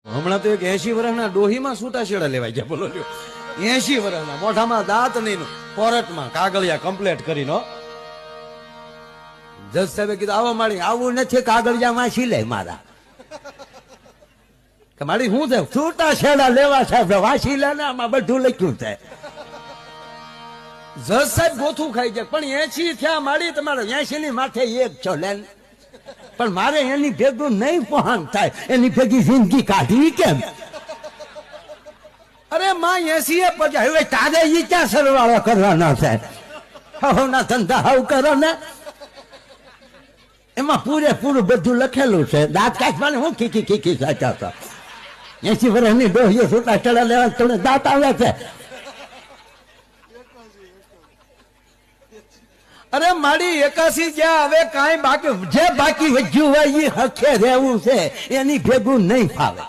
હમણાં તો એક 80 વર્ષના ડોહીમાં છૂટાછેડા લેવાય છે. બોલો લ્યો, 80 વર્ષના મોઢામાં દાંત નહીં, કોરટમાં કાગળિયા કમ્પ્લીટ કરીને. જજ સાહેબે કીધું આવો માળી, આવું નથી, કાગળિયા વાંચી લે મારા. કે માળી શું છે? છૂટાછેડા લેવા સાહેબ, વાંચી લે ને, આમાં બધું લખ્યું છે. જજ સાહેબ ગોથું ખાઈ જાય, પણ 80 થયા માળી, તમારે 80 ની માથે એક છો લે, પણ મારે એની ભેગું નહીં પહોંચ થાય, એની ભેગી જિંદગી કાઢવી કેમ? અરે માં 80 પછી હવે તારે ઈ ક્યાં સરવાળો કરવાનો છે? હવના ધંધા હવ કરો ને, એમાં પૂરેપૂરું બધું લખેલું છે. દાંત કાઢવાને હું ખીખી ખીખી સાચા છો. 80 વર્ષની ડોહીઓ છૂટાછેડા લેવા તમને દાંત આવે છે? અરે મારી 81 જ્યાં હવે કાંઈ બાકી, જે બાકી વધ્યું હોય એ હખે રહેવું છે, એની ભેગું નહીં ફાવે.